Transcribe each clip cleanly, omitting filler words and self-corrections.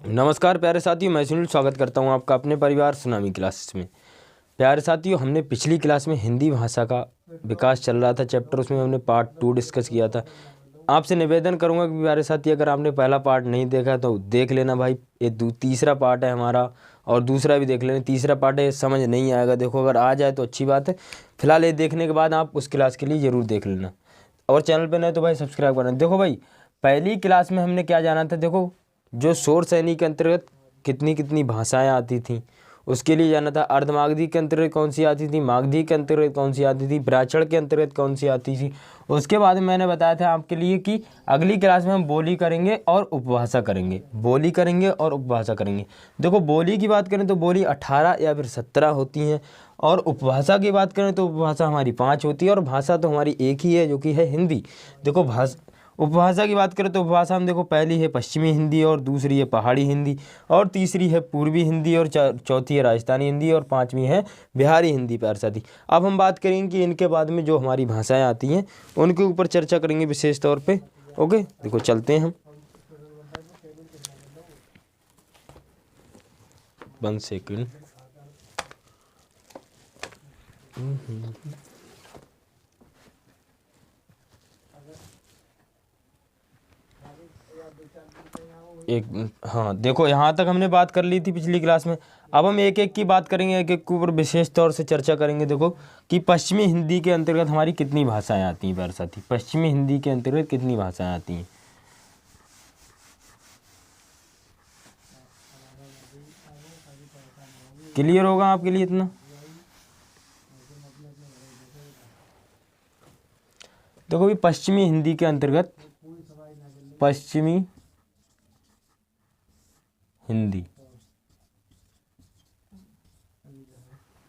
नमस्कार प्यारे साथियों, मैं सुनील स्वागत करता हूं आपका अपने परिवार सुनामी क्लासेस में। प्यारे साथियों, हमने पिछली क्लास में हिंदी भाषा का विकास चल रहा था चैप्टर, उसमें हमने पार्ट 2 डिस्कस किया था। आपसे निवेदन करूंगा कि प्यारे साथी, अगर आपने पहला पार्ट नहीं देखा तो देख लेना भाई। ये तीसरा पार्ट है हमारा, और दूसरा भी देख लेना। तीसरा पार्ट है, समझ नहीं आएगा देखो, अगर आ जाए तो अच्छी बात है, फिलहाल ये देखने के बाद आप उस क्लास के लिए ज़रूर देख लेना। और चैनल पर नए तो भाई सब्सक्राइब करना। देखो भाई, पहली क्लास में हमने क्या जाना था, देखो जो शोर सैनी के अंतर्गत कितनी कितनी भाषाएं आती थीं उसके लिए जाना था। अर्धमागधी के अंतर्गत कौन सी आती थी, मागधी के अंतर्गत कौन सी आती थी, ब्राह्मण के अंतर्गत कौन सी आती थी। उसके बाद मैंने बताया था आपके लिए कि अगली क्लास में हम बोली करेंगे और उपभाषा करेंगे, बोली करेंगे और उपभाषा करेंगे। देखो बोली की बात करें तो बोली 18 या फिर 17 होती हैं, और उपभाषा की बात करें तो उपभाषा हमारी 5 होती है, और भाषा तो हमारी एक ही है जो कि है हिंदी। देखो उपभाषा की बात करें तो उपभाषा हम देखो, पहली है पश्चिमी हिंदी, और दूसरी है पहाड़ी हिंदी, और तीसरी है पूर्वी हिंदी, और चौथी है राजस्थानी हिंदी, और पांचवी है बिहारी हिंदी। प्यारे साथी, अब हम बात करेंगे कि इनके बाद में जो हमारी भाषाएं आती हैं उनके ऊपर चर्चा करेंगे विशेष तौर पे। ओके, देखो चलते हैं हम। 1 सेकंड। हाँ देखो, यहाँ तक हमने बात कर ली थी पिछली क्लास में। अब हम एक एक की बात करेंगे, एक एक के ऊपर विशेष तौर से चर्चा करेंगे। देखो कि पश्चिमी हिंदी के अंतर्गत हमारी कितनी भाषाएं आती हैं प्यारे साथी, पश्चिमी हिंदी के अंतर्गत कितनी भाषाएं आती हैं। क्लियर होगा आपके लिए इतना? देखो भी पश्चिमी हिंदी के अंतर्गत, पश्चिमी हिंदी,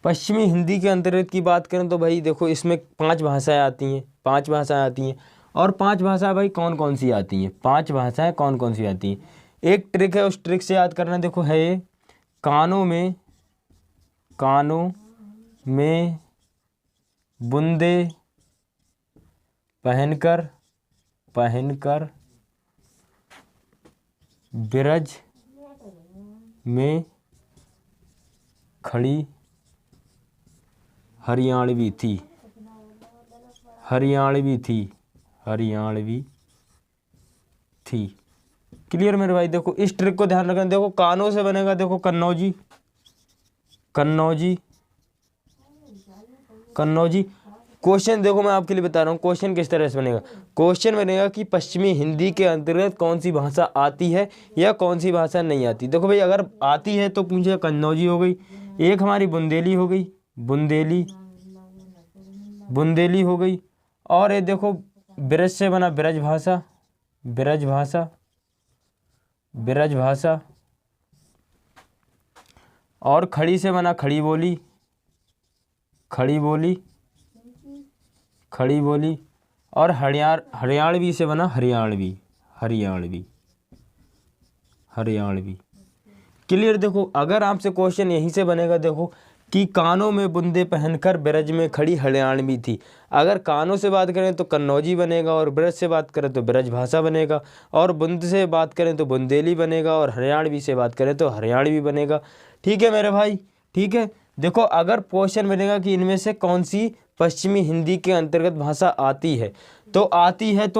पश्चिमी हिंदी के अंतर्गत की बात करें तो भाई देखो, इसमें 5 भाषाएं आती हैं, 5 भाषाएं आती हैं। और 5 भाषाएं भाई कौन कौन सी आती हैं, 5 भाषाएं कौन कौन सी आती हैं। एक ट्रिक है, उस ट्रिक से याद करना। देखो है ये, कानों में बूंदे पहनकर ब्रज में खड़ी हरियाणवी थी। क्लियर मेरे भाई? देखो इस ट्रिक को ध्यान रखना। देखो कानों से बनेगा, देखो कन्नौजी। क्वेश्चन देखो मैं आपके लिए बता रहा हूँ, क्वेश्चन किस तरह से बनेगा। क्वेश्चन बनेगा कि पश्चिमी हिंदी के अंतर्गत कौन सी भाषा आती है या कौन सी भाषा नहीं आती। देखो भाई, अगर आती है तो पूछे कन्नौजी हो गई, एक हमारी बुंदेली हो गई, बुंदेली हो गई, और ये देखो ब्रज से बना ब्रज भाषा, और खड़ी से बना खड़ी बोली, और हरियाणवी से बना हरियाणवी। क्लियर? देखो अगर आपसे क्वेश्चन यहीं से बनेगा, देखो कि कानों में बूंदे पहनकर ब्रज में खड़ी हरियाणवी थी। अगर कानों से बात करें तो कन्नौजी बनेगा, और ब्रज से बात करें तो ब्रज भाषा बनेगा, और बुंद से बात करें तो बुंदेली बनेगा, और हरियाणवी से बात करें तो हरियाणवी बनेगा। ठीक है मेरे भाई? ठीक है। देखो अगर क्वेश्चन बनेगा कि इनमें से कौन सी पश्चिमी हिंदी के अंतर्गत भाषा आती है, तो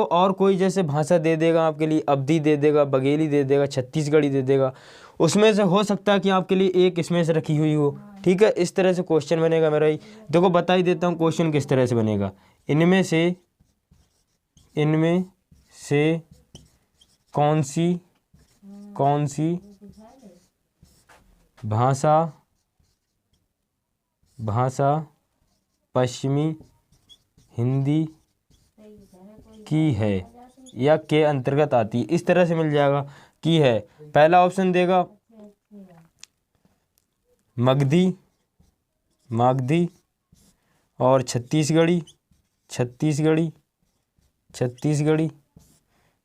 और कोई जैसे भाषा दे देगा आपके लिए, अवधी दे देगा, बघेली दे देगा, छत्तीसगढ़ी दे देगा, उसमें से हो सकता है कि आपके लिए एक इसमें से रखी हुई हो। ठीक है, इस तरह से क्वेश्चन बनेगा मेरा ही। देखो बता ही देता हूँ क्वेश्चन किस तरह से बनेगा। इनमें से कौन सी भाषा पश्चिमी हिंदी की है या के अंतर्गत आती है, इस तरह से मिल जाएगा कि है। पहला ऑप्शन देगा मागधी, और छत्तीसगढ़ी,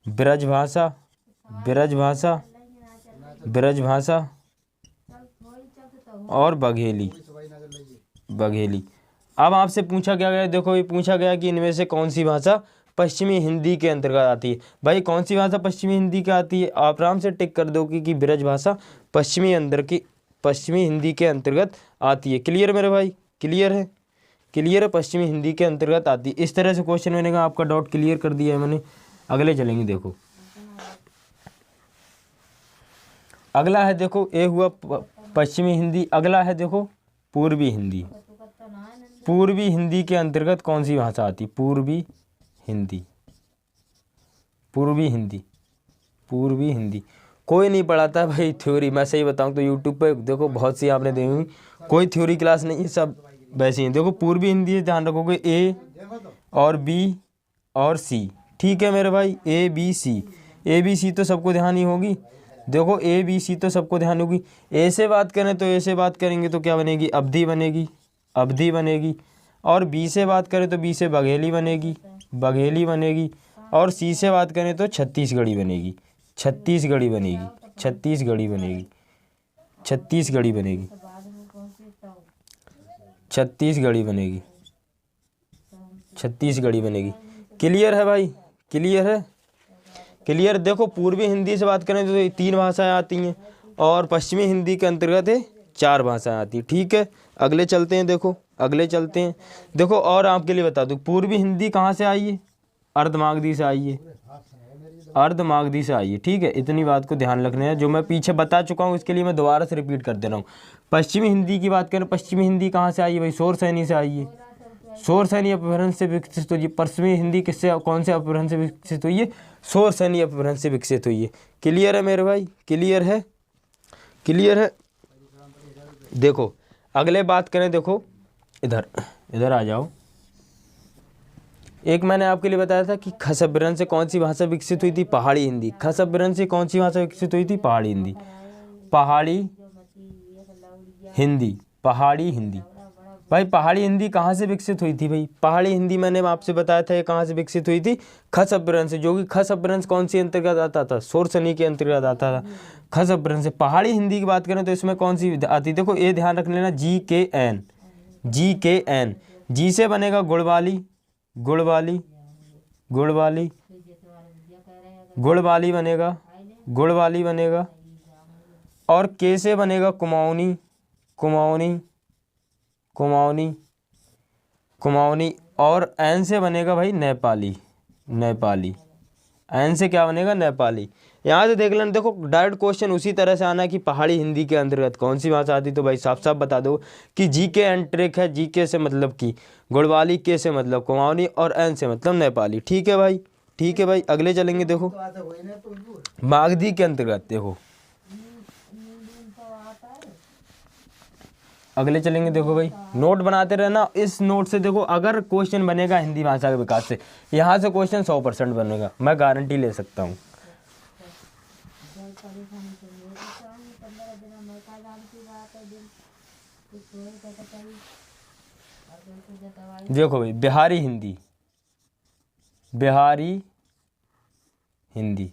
ब्रज भाषा, और बघेली। अब आपसे पूछा क्या गया, देखो ये पूछा गया कि इनमें से कौन सी भाषा पश्चिमी हिंदी के अंतर्गत आती है। भाई कौन सी भाषा पश्चिमी हिंदी के आती है? आप आराम से टिक कर दो कि ब्रज भाषा पश्चिमी हिंदी के अंतर्गत आती है। क्लियर मेरे भाई? क्लियर है? क्लियर है, पश्चिमी हिंदी के अंतर्गत आती है। इस तरह से क्वेश्चन मैंने कहा आपका डाउट क्लियर कर दिया है मैंने। अगले चलेंगे, देखो अगला है, देखो ए हुआ पश्चिमी हिंदी, अगला है देखो पूर्वी हिंदी। पूर्वी हिंदी के अंतर्गत कौन सी भाषा आती? पूर्वी हिंदी। पूर्वी हिंदी, पूर्वी हिंदी कोई नहीं पढ़ाता भाई थ्योरी। मैं सही बताऊं तो यूट्यूब पे देखो बहुत सी आपने देखी हुई, कोई थ्योरी क्लास नहीं है, सब वैसे ही। देखो पूर्वी हिंदी है, ध्यान रखोगे ए और बी और सी। ठीक है मेरे भाई, A B C. A B C तो सबको ध्यान ही होगी। देखो ए बी सी तो सबको ध्यान होगी। ए से बात करें तो ए से बात करेंगे तो क्या बनेगी? अवधि बनेगी, अवधि बनेगी। और बी से बात करें तो बी से बघेली बनेगी, बघेली बनेगी। और सी से बात करें तो छत्तीसगढ़ी बनेगी, छत्तीसगढ़ी बनेगी, छत्तीसगढ़ी बनेगी, छत्तीसगढ़ी बनेगी, छत्तीसगढ़ी बनेगी, छत्तीसगढ़ी बनेगी। क्लियर है भाई? क्लियर है? क्लियर। देखो पूर्वी हिंदी से बात करें तो 3 भाषाएं आती हैं और पश्चिमी हिंदी के अंतर्गत 4 भाषाएं आती हैं। ठीक है, अगले चलते हैं। देखो अगले चलते हैं। देखो और आपके लिए बता दूं, पूर्वी हिंदी कहाँ से आई है? अर्धमागधी से आई है, अर्धमागधी से आई है। ठीक है, इतनी बात को ध्यान रखना है। जो मैं पीछे बता चुका हूँ इसके लिए मैं दोबारा से रिपीट कर दे रहा हूँ। पश्चिमी हिंदी की बात करें, पश्चिमी हिंदी कहाँ से आई है भाई? शोरसैनी से आई है, शोरसैनी अपभ्रंश से विकसित हुई है। पश्चिमी हिंदी किससे, कौन से अपभ्रंश से विकसित हुई है? शोरसैनी अपभ्रंश से विकसित हुई है। क्लियर है मेरे भाई? क्लियर है? क्लियर है? देखो अगले बात करें, देखो इधर इधर आ जाओ। एक मैंने आपके लिए बताया था कि खस अपभ्रंश से कौन सी भाषा विकसित हुई थी? पहाड़ी हिंदी। खस अपभ्रंश से कौन सी भाषा विकसित हुई थी? पहाड़ी हिंदी, पहाड़ी हिंदी, पहाड़ी हिंदी। भाई पहाड़ी हिंदी कहाँ से विकसित हुई थी भाई? पहाड़ी हिंदी मैंने आपसे बताया था ये कहाँ से विकसित हुई थी? खस अपभ्रंश से, जो कि खस अपभ्रंश कौन सी अंतर्गत आता था? शोरसैनी के अंतर्गत आता था खस अपभ्रंश से। पहाड़ी हिंदी की बात करें तो इसमें कौन सी आती? देखो ये ध्यान रख लेना, GKN, GKN। जी से बनेगा गुड़वाली, गुड़वाली, गुड़वाली, गुड़वाली बनेगा, गुड़वाली बनेगा। और के से बनेगा कुमाऊनी, कुमाऊनी, कुमाऊनी, कुमाऊनी। और एन से बनेगा भाई नेपाली, नेपाली। एन से क्या बनेगा? नेपाली। यहाँ से देख लेना। देखो डायरेक्ट क्वेश्चन उसी तरह से आना है कि पहाड़ी हिंदी के अंतर्गत कौन सी भाषा आती, तो भाई साफ साफ बता दो कि GKN ट्रिक है। GK से मतलब कि गुड़वाली, के से मतलब कुमाऊनी और एन से मतलब नेपाली। ठीक है भाई? ठीक है भाई, अगले चलेंगे। देखो मागधी के अंतर्गत, देखो अगले चलेंगे। देखो भाई नोट बनाते रहना, इस नोट से देखो अगर क्वेश्चन बनेगा हिंदी भाषा के विकास से, यहाँ से क्वेश्चन 100% बनेगा, मैं गारंटी ले सकता हूँ। देखो भाई बिहारी हिंदी, बिहारी हिंदी,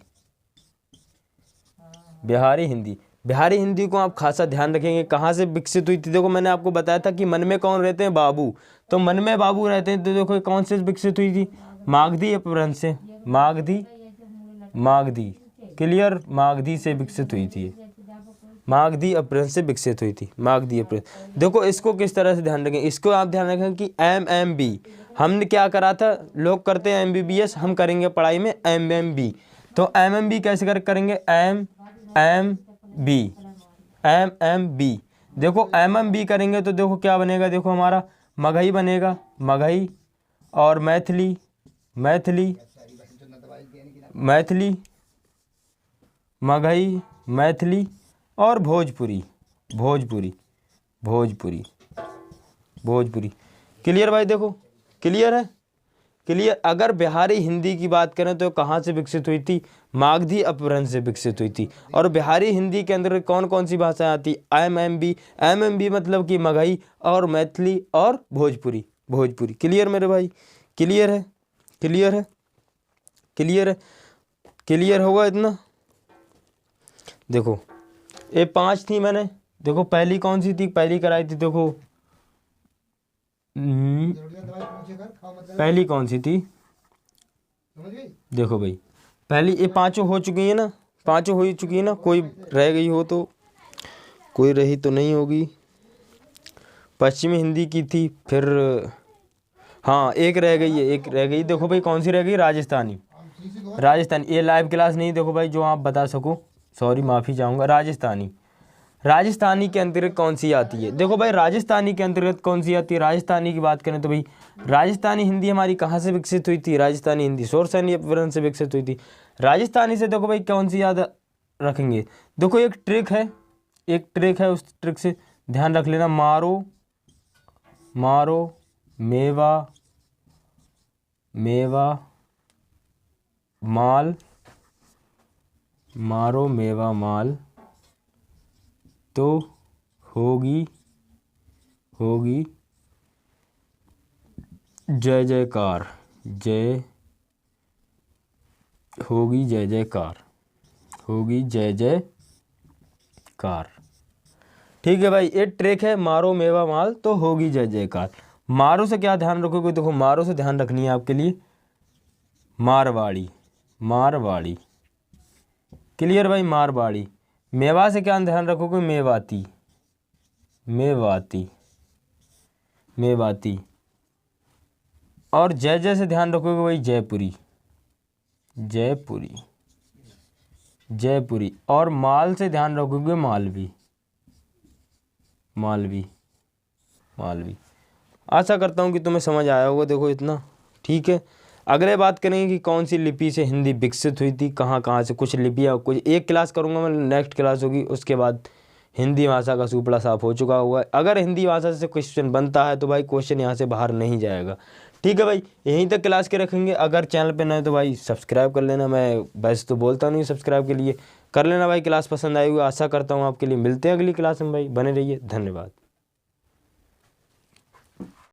बिहारी हिंदी। बिहारी हिंदी को आप खासा ध्यान रखेंगे कहाँ से विकसित हुई थी। देखो मैंने आपको बताया था कि मन में कौन रहते हैं? बाबू। तो मन में बाबू रहते हैं, तो देखो कौन से विकसित हुई थी? मागधी अपभ्रंश से, मागधी, मागधी। क्लियर? मागधी से विकसित हुई थी, मागधी अपभ्रंश से विकसित हुई थी, मागधी अपभ्रंश। देखो इसको किस तरह से ध्यान रखें, इसको आप ध्यान रखें कि MMB हमने क्या करा था, लोग करते हैं MBBS, हम करेंगे पढ़ाई में MMB। तो MMB कैसे करेंगे? MMB, MMB। देखो MMB करेंगे तो देखो क्या बनेगा? देखो हमारा मगही बनेगा, मगही। और मैथिली, मैथिली, मैथिली, मगही, मैथिली। और भोजपुरी, भोजपुरी, भोजपुरी, भोजपुरी। क्लियर भाई? देखो क्लियर है? क्लियर। अगर बिहारी हिंदी की बात करें तो कहाँ से विकसित हुई थी? मागधी अपभ्रंश से विकसित हुई थी। और बिहारी हिंदी के अंदर कौन कौन सी भाषाएं आती? MMB, MMB मतलब कि मगही और मैथिली और भोजपुरी, भोजपुरी। क्लियर मेरे भाई? क्लियर है? क्लियर है? क्लियर है? क्लियर होगा इतना? देखो ये 5 थी मैंने। देखो पहली कौन सी थी? पहली कराई थी, देखो पहली कौन सी थी? देखो भाई, पहली ये पांचों हो चुकी है ना, पांचों हो ही चुकी है ना, कोई रह गई हो तो, कोई रही तो नहीं होगी। पश्चिमी हिंदी की थी, फिर हाँ एक रह गई है, एक रह गई। देखो भाई कौन सी रह गई, राजस्थानी। राजस्थानी, ये लाइव क्लास नहीं देखो भाई जो आप बता सको, सॉरी माफ़ी चाहूँगा। राजस्थानी, राजस्थानी के अंतर्गत कौन सी आती है? देखो भाई राजस्थानी के अंतर्गत कौन सी आती है? राजस्थानी की बात करें तो भाई राजस्थानी हिंदी हमारी कहाँ से विकसित हुई थी? राजस्थानी हिंदी शोरसैनी अपभ्रंश से विकसित हुई थी। राजस्थानी से देखो भाई कौन सी याद रखेंगे? देखो एक ट्रिक है, एक ट्रिक है, उस ट्रिक से ध्यान रख लेना। मारो मारो मेवा मेवा माल, मारो मेवा माल तो होगी होगी जय जयकार, जय होगी जय जयकार, होगी जय जयकार। ठीक है भाई, ये ट्रिक है, मारो मेवा माल तो होगी जय जयकार। मारो से क्या ध्यान रखोगे? देखो मारो से ध्यान रखनी है आपके लिए मारवाड़ी, मारवाड़ी, क्लियर भाई, मारवाड़ी। मेवा से क्या ध्यान रखोगे? मेवाती, मेवाती, मेवाती। और जय जय से ध्यान रखोगे भाई जयपुरी, जयपुरी, जयपुरी। और माल से ध्यान रखोगे मालवी, मालवी, मालवी। आशा करता हूँ कि तुम्हें समझ आया होगा। देखो इतना ठीक है। अगले बात करेंगे कि कौन सी लिपि से हिंदी विकसित हुई थी, कहाँ कहाँ से। कुछ लिपियाँ, कुछ एक क्लास करूँगा मैं, नेक्स्ट क्लास होगी उसके बाद हिंदी भाषा का सुपड़ा साफ हो चुका हुआ है। अगर हिंदी भाषा से क्वेश्चन बनता है तो भाई क्वेश्चन यहाँ से बाहर नहीं जाएगा। ठीक है भाई, यहीं तक क्लास के रखेंगे। अगर चैनल पे नए तो भाई सब्सक्राइब कर लेना। मैं वैसे तो बोलता नहीं सब्सक्राइब के लिए, कर लेना भाई। क्लास पसंद आई हुई आशा करता हूँ आपके लिए। मिलते हैं अगली क्लास में भाई, बने रहिए, धन्यवाद।